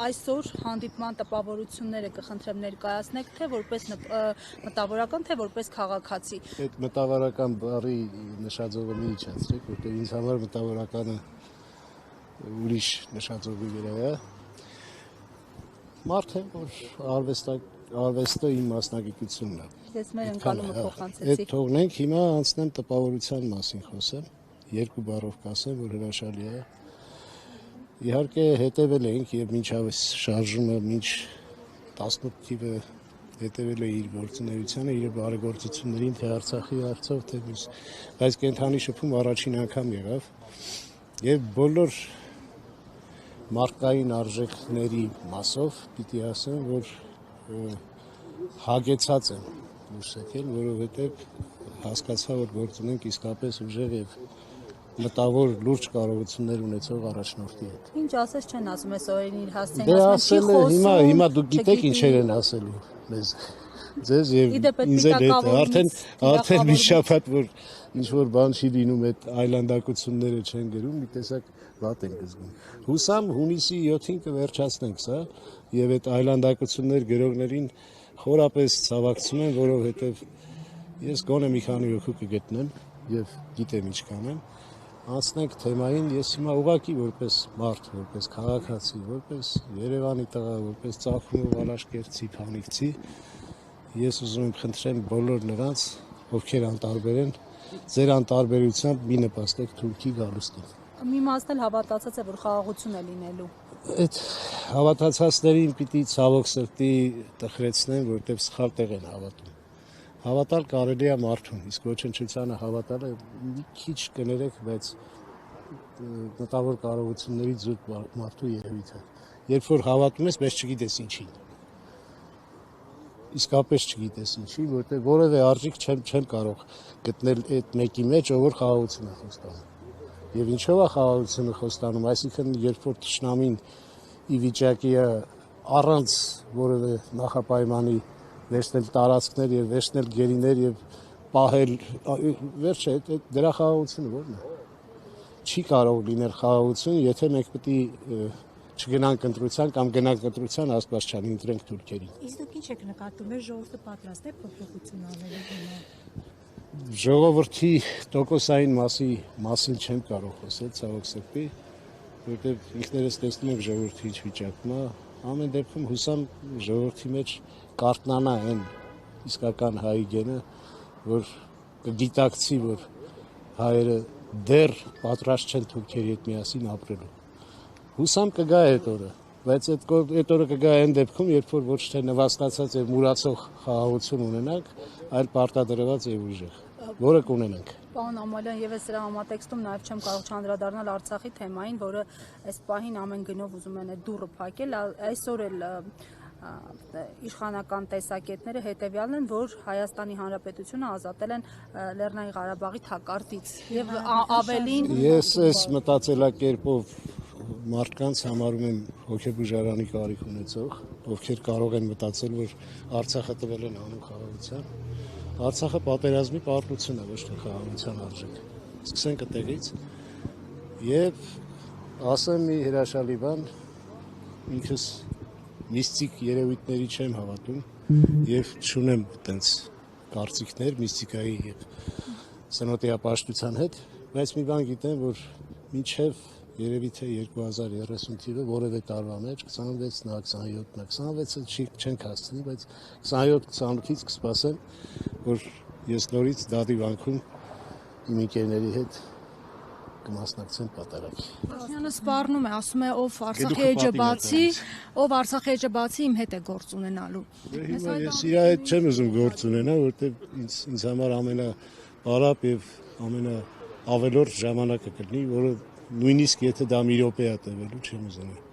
այսօր հանդիպման տպավորությունները կխնդրեմ ներկայացնեք, թե որպես մտավորական, թե որպես քաղաքացի։ Այդ մտավորական բառի նշաձողը մի իջացրեք, որտեղ ինձ համար մտավորականը ուրիշ նշաձողի վրա է։ Մարդ է, որ արվեստը իմ մասնագիտությունն է։ Ես մեր ընկալումը փոխանցեցի։ Այդ թողնենք, հիմա անցնեմ տպավորության մասին խոսեմ, երկու բառով կասեմ, որ հրաշալի է։ Իհարկե հետևել ենք եւ մինչ շարժումը, մինչ 18 թիվը հետևել է իր գործունեությանը, իր բարեգործություններին, թե Արցախի հարցով, թե մյուս, բայց կենթանի շփում առաջին անգամ եղավ եւ բոլոր մարդկային արժեքների մասով պիտի ասեմ, որ հագեցած եմ դուրս եկել, որովհետեւ հասկացա, որ գործ ունենք իսկապես ուժեղ եւ մտավոր լուրջ կարողություններ ունեցող առաջնորդի հետ։ Ինչ ասես չեն ասում այս օրերին իր հասցեին, Դե ասում են չի խոսում։ հիմա դուք գիտեք ինչեր են ասելու մեզ ձեզ եւ ինձ հետ արդեն մի շաբաթ որ ինչ որ բան չի լինում, այդ այլանդակությունները չեն գրում, մի տեսակ վատ ենք զգում։ Հուսամ հունիսի 7-ին կվերջացնենք սա եւ այդ այլանդակություններ գրողներին խորապես ցավակցում եմ, որովհետեւ ես գոնե մի քանի հոգու կգտնեմ եւ գիտեմ ինչ կանեմ։ Անցնենք թեմային, ես հիմա ուղղակի որպես մարդ, որպես քաղաքացի, որպես Երևանի տղա, որպես Ծագումով Ալաշկերտցի, Փանիքցի, ես ուզում եմ խնդրեմ բոլոր նրանց, ովքեր անտարբեր են, ձեր անտարբերությամբ մի նպաստեք Թուրքի գալուստին։ Մի մասն էլ հավատացած է, որ խաղաղություն է լինելու։ Այդ հավատացածներին պիտի ցավոք սրտի տխրեցնեմ, որտեղ սխալ տեղ են հավատում։ Հավատալ կարելի է մարդուն, իսկ ոչնչությանը հավատալը մի քիչ կներեք, բայց մտավոր կարողությունների զուտ մարդու երևույթ է։ Երբ որ հավատում ես, բայց չգիտես ինչին։ Իսկապես չգիտես ինչի, որտեղ որևէ արժեք չեմ կարող գտնել այդ մեկի մեջ, ով որ խաղաղություն է խոստանում։ Եվ ինչով է խաղաղությունը խոստանում, այսինքն երբ որ թշնամին ի վիճակի է առանց որևէ նախապայմանի վերցնել տարածքներ եւ վերցնել գերիներ եւ պահել վերջը դրա խաղաղությունը ո՞րն է։ Չի կարող լինել խաղաղություն, եթե մենք պետք է չգնանք ընտրության կամ գնանք ընտրության, աստված չանի, ընտրենք թուրքերին։ Իսկ դուք ինչ եք նկատում, մեր ժողովուրդը պատրաստ է փոփոխություն անելու հիմա։ Ժողովրդի տոկոսային մասին չեմ կարող խոսել, ցավոք սրտի, որովհետեւ ինքներս տեսնում ենք ժողովրդի ինչ վիճակում է։ Ամեն դեպքում հուսամ ժողովրդի մեջ կարտնանա այն իսկական հայի գենը, որ կգիտակցի, որ հայերը դեռ պատրաստ չեն թուրքերի հետ միասին ապրելու։ Հուսամ կգա այդ օրը, բայց այդ օրը կգա այն դեպքում, երբ որ ոչ թե նվաստացած եւ մուրացող խաղաղություն ունենանք, այլ պարտադրված եւ ուժեղ, որը կունենանք։ Պարոն Ամալյան, եւ սրա համատեքստում նաեւ չեմ կարող չանդրադառնալ Արցախի թեմային, որը այս պահին ամեն գնով ուզում են այդ դուռը փակել, այսօր էլ իշխանական տեսակետները հետևյալն են, որ Հայաստանի Հանրապետությունը ազատել են Լեռնային Ղարաբաղի թակարդից եւ ավելին Ես այս մտածելակերպով մարդկանց համարում եմ հոգեբուժարանի կարիք ունեցող, ովքեր կարող են մտածել, որ Արցախը տվել են անուն խաղաղության։ Արցախը պատերազմի պարտություն է, ոչ թե խաղաղության արժեք։ Սկսենք այդտեղից եւ ասեմ մի հրաշալի բան, ինքս միստիկ երևույթների չեմ հավատում եւ չունեմ այտենց կարծիքներ միստիկայի եւ սնոտիապաշտության հետ, բայց մի բան գիտեմ, որ մինչեւ երևի թե 2030 թիվը որևէ տարվա մեջ 26-ն, 27-ն, 26-ը չենք հասցնի, բայց 27-28-ից կսպասեմ, որ ես նորից դադի վանքում իմ ընկերների հետ կմասնակցեմ պատարագի։ Պաշտոնյանը սպառնում է, ասում է ով Արցախի էջը բացի իմ հետ է գործ ունենալու։ Հիմա ես իր հետ չեմ ուզում գործ ունենալ, որովհետև ինձ համար ամենապարապ եւ ամենաավելորդ ժամանակը կլինի, որը նույնիսկ եթե դա մի րոպե է տևելու, չեմ ուզենա։